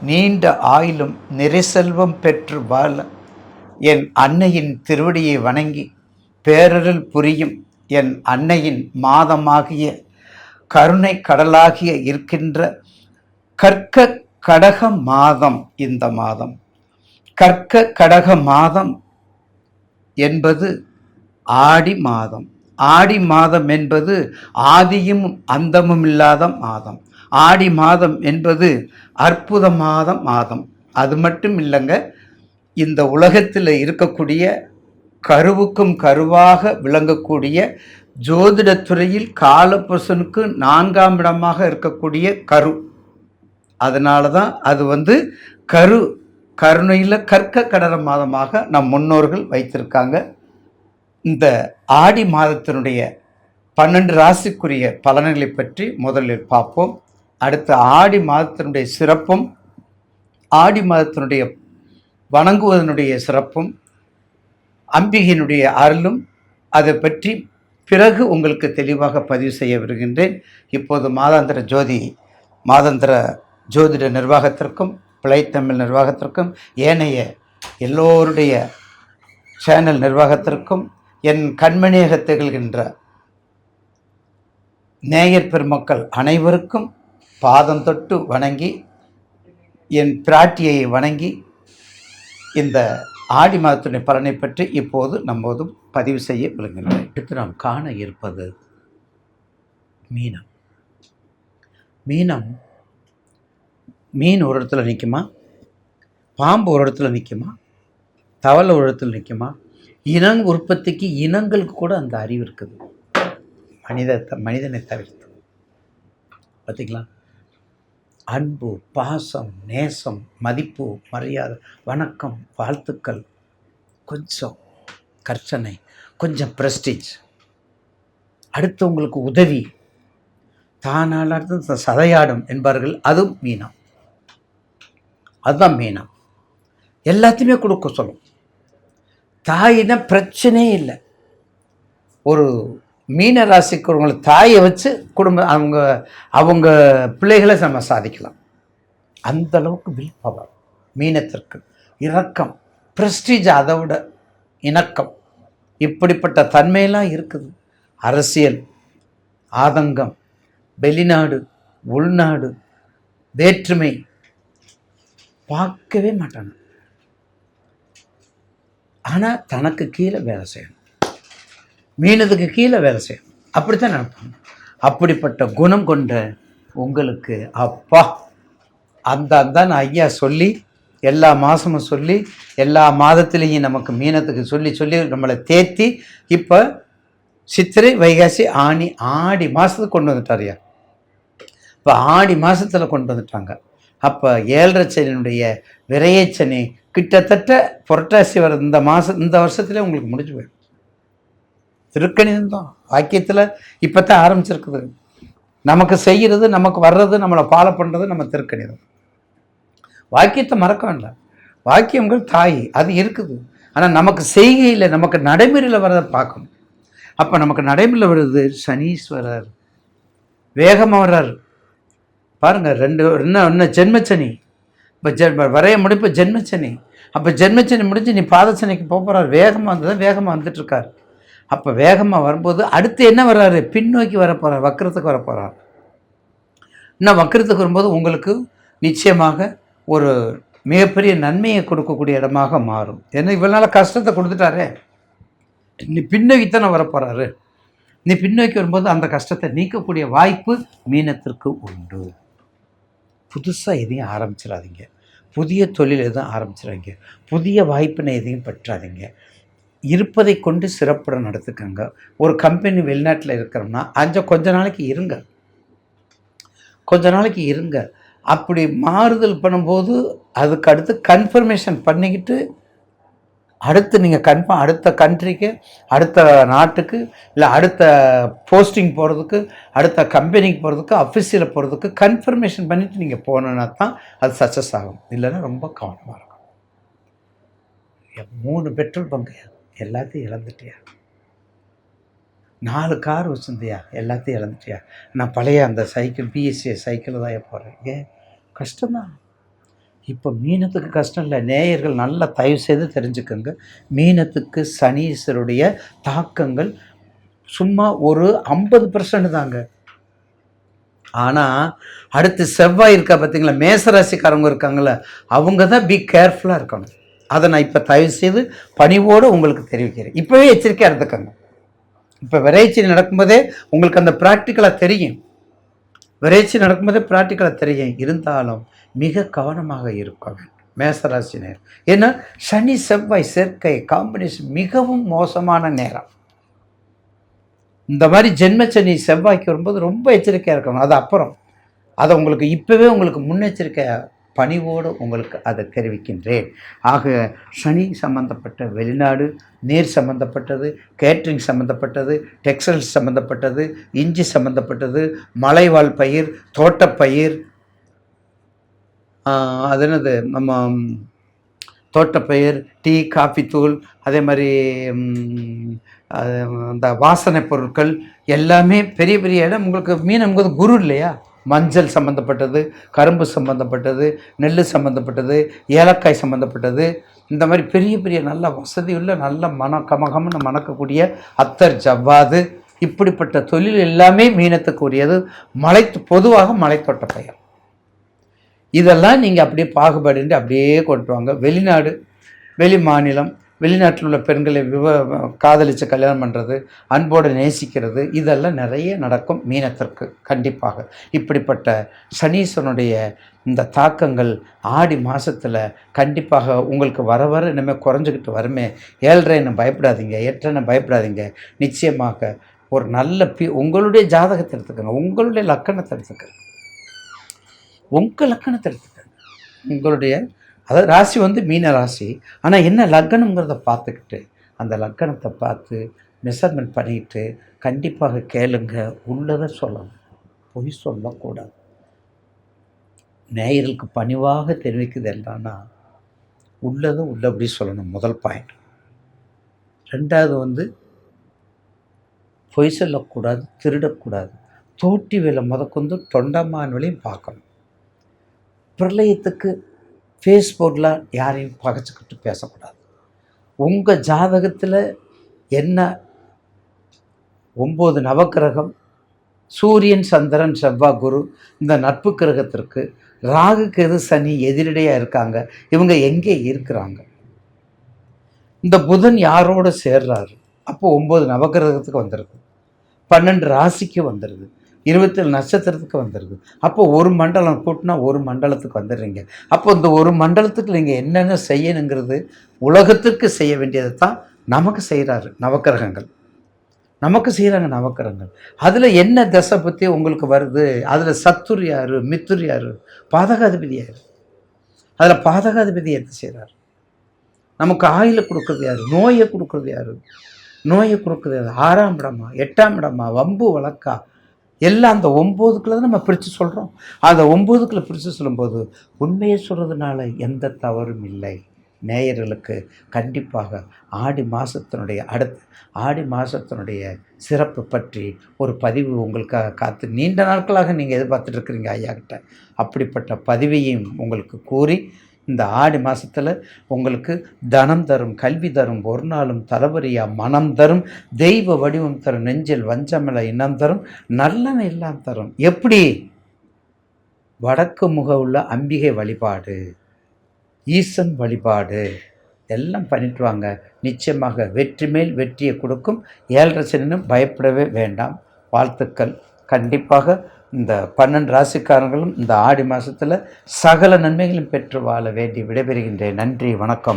நீண்ட ஆயிலும் நிறைசெல்வம் பெற்று வாழ என் அன்னையின் திருவடியை வணங்கி பேரருள் புரியும் என் அன்னையின் மாதமாகிய கருணை கடலாகிய இருக்கின்ற கற்க கடக மாதம். இந்த மாதம் கற்க கடக மாதம் என்பது ஆடி மாதம். ஆடி மாதம் என்பது ஆதியும் அந்தமும் இல்லாத மாதம். ஆடி மாதம் என்பது அற்புதமாத மாதம். அது மட்டும் இல்லைங்க, இந்த உலகத்தில் இருக்கக்கூடிய கருவுக்கும் கருவாக விளங்கக்கூடிய ஜோதிடத்துறையில் காலபுருஷனுக்கு 4ஆம் இடமாக இருக்கக்கூடிய கரு. அதனால தான் அது கருணையில் கற்க கடக மாதமாக நம் முன்னோர்கள் வைத்திருக்காங்க. இந்த ஆடி மாதத்தினுடைய 12 ராசிக்குரிய பலன்களை பற்றி முதலில் பார்ப்போம். அடுத்த ஆடி மாதத்தினுடைய சிறப்பும், ஆடி மாதத்தினுடைய வணங்குவதனுடைய சிறப்பும், அம்பிகையினுடைய அருளும் அதை பற்றி பிறகு உங்களுக்கு தெளிவாக பதிவு செய்ய வருகின்றேன். இப்போது மாதாந்திர ஜோதிட நிர்வாகத்திற்கும் பிழைத்தமிழ் நிர்வாகத்திற்கும் ஏனைய எல்லோருடைய சேனல் நிர்வாகத்திற்கும் என் கண்மணியாக திகழ்கின்ற நேயர் பெருமக்கள் அனைவருக்கும் பாதம் தொட்டு வணங்கி என் பிராட்டியை வணங்கி இந்த ஆடி மாதத்துடைய பலனை பற்றி இப்போது நம்மோதும் பதிவு செய்ய விரும்புகின்றேன். அடுத்து நாம் காண இருப்பது மீனம். மீன் ஒரு இடத்துல நிற்குமா? பாம்பு ஒரு இடத்துல நிற்குமா? தவளை ஒரு இடத்துல நிற்குமா? உற்பத்திக்கு இனங்களுக்கு கூட அந்த அறிவு இருக்குது, மனிதனை தவிர்த்து. பார்த்திங்களா? அன்பு, பாசம், நேசம், மதிப்பு, மரியாதை, வணக்கம், வாழ்த்துக்கள், கொஞ்சம் கர்ச்சனை, கொஞ்சம் பிரஸ்டீஜ், அடுத்தவங்களுக்கு உதவி, தானால சதையாடும் என்பார்கள். அதுவும் மீனம். அதுதான் மீனம். எல்லாத்தையுமே கொடுக்க சொல்லும். தாயினா பிரச்சனையே இல்லை. ஒரு மீன ராசிக்கு தாயை வச்சு அவங்க பிள்ளைகளை நம்ம சாதிக்கலாம். அந்த அளவுக்கு வில் பவர் மீனத்திற்கு. இரக்கம், பிரஸ்டீஜ், அதை விட இணக்கம், இப்படிப்பட்ட தன்மையெல்லாம் இருக்குது. அரசியல், ஆதங்கம், வெளிநாடு, உள்நாடு, வேற்றுமை பார்க்கவே மாட்டாங்க. ஆனால் தனக்கு கீழே வேலை செய்யணும், மீனத்துக்கு கீழே வேலை செய்யணும், அப்படித்தான் நினைப்பாங்க. அப்படிப்பட்ட குணம் கொண்ட உங்களுக்கு அப்பா அந்த ஐயா சொல்லி எல்லா மாதமும் சொல்லி எல்லா மாதத்துலேயும் நமக்கு மீனத்துக்கு சொல்லி சொல்லி நம்மளை தேத்தி இப்போ சித்திரை, வைகாசி, ஆடி மாதத்துக்கு கொண்டு வந்துட்டார் ஐயா. இப்போ ஆடி மாதத்தில் கொண்டு வந்துட்டாங்க. அப்போ 7.5 சனியினுடைய விரையச்சனி கிட்டத்தட்ட புரட்டாசி வர இந்த வருஷத்துல உங்களுக்கு முடிஞ்சு போயிடும். திருக்கணிதம் தான் வாக்கியத்தில் இப்போ தான் ஆரம்பிச்சிருக்குது. நமக்கு செய்கிறது, நமக்கு வர்றது, நம்மளை ஃபாலோ பண்ணுறது நம்ம திருக்கணிதம். வாக்கியத்தை மறக்க வேண்டாம். வாக்கியங்கள் தாய் அது இருக்குது. ஆனால் நமக்கு செய்கையில், நமக்கு நடைமுறையில் வர்றதை பார்க்கணும். அப்போ நமக்கு நடைமுறையில் வருது சனீஸ்வரர் வேகமாக வர்றார் பாருங்கள். இன்னும் ஜென்மச்சனி. இப்போ வரைய முடிப்பு ஜென்மச்சனி. அப்போ ஜென்மச்சனி முடிஞ்சு நீ பாதச்சனிக்கு போகிறார். வேகமாக வந்துட்டுருக்கார். அப்போ வேகமாக வரும்போது அடுத்து என்ன வர்றாரு? பின்னோக்கி வரப்போகிறார், வக்கரத்துக்கு வரப்போகிறார். இன்னும் வக்கரத்துக்கு வரும்போது உங்களுக்கு நிச்சயமாக ஒரு மிகப்பெரிய நன்மையை கொடுக்கக்கூடிய இடமாக மாறும். ஏன்னா இவ்வளோ நாள் கஷ்டத்தை கொடுத்துட்டாரே, நீ பின்னோக்கித்தானே வரப்போகிறாரு. நீ பின்னோக்கி வரும்போது அந்த கஷ்டத்தை நீக்கக்கூடிய வாய்ப்பு மீனத்திற்கு உண்டு. புதுசாக எதையும் ஆரம்பிச்சிடாதீங்க. புதிய தொழில் எதுவும் ஆரம்பிச்சிடாதீங்க. புதிய வாய்ப்பினை எதையும் பெற்றாதீங்க. இருப்பதை கொண்டு சிறப்புடன் நடத்துக்கங்க. ஒரு கம்பெனி வெளிநாட்டில் இருக்கிறோம்னா கொஞ்ச நாளைக்கு இருங்க. அப்படி மாறுதல் பண்ணும்போது அதுக்கு அடுத்து கன்ஃபர்மேஷன் பண்ணிக்கிட்டு அடுத்து நீங்கள் அடுத்த கண்ட்ரிக்கு, அடுத்த நாட்டுக்கு, இல்லை அடுத்த போஸ்டிங் போகிறதுக்கு, அடுத்த கம்பெனிக்கு போகிறதுக்கு, அஃபிஷியலில் போகிறதுக்கு கன்ஃபர்மேஷன் பண்ணிவிட்டு நீங்கள் போனோன்னா தான் அது சக்ஸஸ் ஆகும். இல்லைன்னா ரொம்ப கவனமாக இருக்கும். 3 பெட்ரோல் பங்கு எல்லாத்தையும் இழந்துட்டியா? 4 கார் வச்சுருந்தியா? எல்லாத்தையும் இழந்துட்டியா? நான் பழைய அந்த சைக்கிள் பிஎஸ்சி சைக்கிள் தான் போகிறேன். ஏன் கஷ்டம்தான். இப்போ மீனத்துக்கு கஷ்டம் இல்லை. நேயர்கள் நல்லா தயவு செய்து தெரிஞ்சுக்கோங்க. மீனத்துக்கு சனீஸ்வருடைய தாக்கங்கள் சும்மா ஒரு 50% தாங்க. ஆனால் அடுத்து செவ்வாய் இருக்கா பார்த்தீங்களா, மேசராசிக்காரங்க இருக்காங்கள, அவங்க தான் பி கேர்ஃபுல்லாக இருக்கணும். அதை நான் இப்போ தயவு செய்து பணிவோடு உங்களுக்கு தெரிவிக்கிறேன். இப்போவே எச்சரிக்கையாக இருந்துக்கோங்க. இப்போ விரைச்சி நடக்கும்போதே உங்களுக்கு அந்த ப்ராக்டிக்கலாக தெரியும். விரைச்சி நடக்கும்போதே ப்ராக்டிக்கலாக தெரியும். இருந்தாலும் மிக கவனமாக இருக்க வேண்டும் மேசராசினர். ஏன்னா சனி செவ்வாய் சேர்க்கை காம்பினேஷன் மிகவும் மோசமான நேரம். இந்த மாதிரி ஜென்மச்சனி செவ்வாய்க்கு வரும்போது ரொம்ப எச்சரிக்கையாக இருக்கணும். அது அப்புறம் அதை உங்களுக்கு இப்போவே உங்களுக்கு முன்னெச்சரிக்கை பணிவோடு உங்களுக்கு அதை தெரிவிக்கின்றேன். ஆக சனி சம்பந்தப்பட்ட வெளிநாடு, நீர் சம்பந்தப்பட்டது, கேட்ரிங் சம்பந்தப்பட்டது, டெக்ஸ்டைல்ஸ் சம்பந்தப்பட்டது, இஞ்சி சம்பந்தப்பட்டது, மலைவாழ் பயிர், தோட்டப்பயிர், அது என்னது நம்ம தோட்டப்பயிர், டீ, காஃபி தூள், அதே மாதிரி அந்த வாசனை பொருட்கள் எல்லாமே பெரிய பெரிய இடம். உங்களுக்கு மீனங்கும்போது குரு இல்லையா, மஞ்சள் சம்மந்தப்பட்டது, கரும்பு சம்மந்தப்பட்டது, நெல் சம்மந்தப்பட்டது, ஏலக்காய் சம்மந்தப்பட்டது, இந்த மாதிரி பெரிய பெரிய நல்ல வசதியுள்ள நல்ல கமகம்னு மணக்கக்கூடிய அத்தர், ஜவ்வாது, இப்படிப்பட்ட தொழில் எல்லாமே மீனத்துக்குரியது. பொதுவாக மலைத்தோட்ட பயிர். இதெல்லாம் நீங்கள் அப்படியே பாகுபாடு அப்படியே கொண்டு வாங்க. வெளிநாடு, வெளி மாநிலம், வெளிநாட்டில் உள்ள பெண்களை காதலித்து கல்யாணம் பண்ணுறது, அன்போடு நேசிக்கிறது, இதெல்லாம் நிறைய நடக்கும் மீனத்திற்கு கண்டிப்பாக. இப்படிப்பட்ட சனீஸ்வரனுடைய இந்த தாக்கங்கள் ஆடி மாதத்தில் கண்டிப்பாக உங்களுக்கு வர வர இனிமேல் குறைஞ்சிக்கிட்டு வருமே. 7.5 பயப்படாதீங்க, 8 பயப்படாதீங்க. நிச்சயமாக ஒரு நல்ல உங்களுடைய ஜாதகத்தை எடுத்துக்கோங்க, உங்களுடைய லக்கணத்தை எடுத்துக்கோங்க, உங்கள் லக்கணத்தை எடுத்துக்கோங்க. உங்களுடைய அதாவது ராசி மீன ராசி. ஆனால் என்ன லக்கணங்கிறத பார்த்துக்கிட்டு அந்த லக்கணத்தை பார்த்து மெஷர்மெண்ட் பண்ணிக்கிட்டு கண்டிப்பாக கேளுங்க. உள்ளதை சொல்லணும், பொய் சொல்லக்கூடாது. நேயர்களுக்கு பணிவாக தெரிவிக்குது என்னன்னா உள்ளதை உள்ளபடி சொல்லணும். முதல் பாயிண்ட். ரெண்டாவது பொய் சொல்லக்கூடாது, திருடக்கூடாது. தோட்டி வேலை முதற்கொண்டு தொண்டமான் வேலையும் பார்க்கணும். பிரளயத்துக்கு ஃபேஸ்புக்கில் யாரையும் பகைச்சிக்கிட்டு பேசக்கூடாது. உங்கள் ஜாதகத்தில் என்ன 9 நவக்கிரகம், சூரியன், சந்திரன், செவ்வாய், குரு, இந்த நட்பு கிரகத்திற்கு ராகு, கேது, சனி எதிரடையாக இருக்காங்க. இவங்க எங்கே இருக்கிறாங்க? இந்த புதன் யாரோடு சேர்றாரு? அப்போ 9 நவக்கிரகத்துக்கு வந்துடுது, 12 ராசிக்கு வந்துடுது, 27 நட்சத்திரத்துக்கு வந்துடுது. அப்போ ஒரு மண்டலம் கூட்டினா ஒரு மண்டலத்துக்கு வந்துடுறீங்க. அப்போ இந்த ஒரு மண்டலத்துக்கு நீங்கள் என்னென்ன செய்யணுங்கிறது உலகத்துக்கு செய்ய வேண்டியதை தான் நமக்கு செய்கிறாரு நவக்கிரகங்கள். நமக்கு செய்கிறாங்க நவக்கிரகங்கள். அதில் என்ன தசை பற்றி உங்களுக்கு வருது, அதில் சத்துரு யார், மித்துரு யார், பாதகாதிபதி யார், அதில் பாதகாதிபதி என்ன செய்கிறார், நமக்கு ஆயுளை கொடுக்குறது யார், நோயை கொடுக்குறது யார், நோயை கொடுக்குறது யார், 6ஆம் இடமா 8ஆம் இடமா, வம்பு வழக்கா, எல்லாம் அந்த 9க்குள்ள தான் நம்ம பிரித்து சொல்கிறோம். அந்த 9க்குள்ள பிரித்து சொல்லும்போது உண்மையை சொல்கிறதுனால எந்த தவறும் இல்லை. நேயர்களுக்கு கண்டிப்பாக ஆடி மாதத்தினுடைய சிறப்பு பற்றி ஒரு பதிவு உங்களுக்காக காத்து நீண்ட நாட்களாக நீங்கள் எதிர்பார்த்துட்டு இருக்கிறீங்க ஐயா கிட்ட. அப்படிப்பட்ட பதிவையும் உங்களுக்கு கூறி இந்த ஆடி மாதத்தில் உங்களுக்கு தனம் தரும், கல்வி தரும், ஒரு நாளும் தளபரியா மனம் தரும், தெய்வ வடிவம் தரும், நெஞ்சில் வஞ்சமில்லை இனம் தரும், நல்லன எல்லாம் தரும். எப்படி? வடக்கு முக உள்ள அம்பிகை வழிபாடு, ஈசன் வழிபாடு எல்லாம் பண்ணிட்டு வாங்க. நிச்சயமாக வெற்றி மேல் வெற்றியை கொடுக்கும். 7.5 சனின்னு பயப்படவே வேண்டாம். வாழ்த்துக்கள். கண்டிப்பாக இந்த 12 ராசிக்காரங்களும் இந்த ஆடி மாதத்தில் சகல நன்மைகளும் பெற்று வாழ வேண்டி விடைபெறுகின்றேன். நன்றி, வணக்கம்.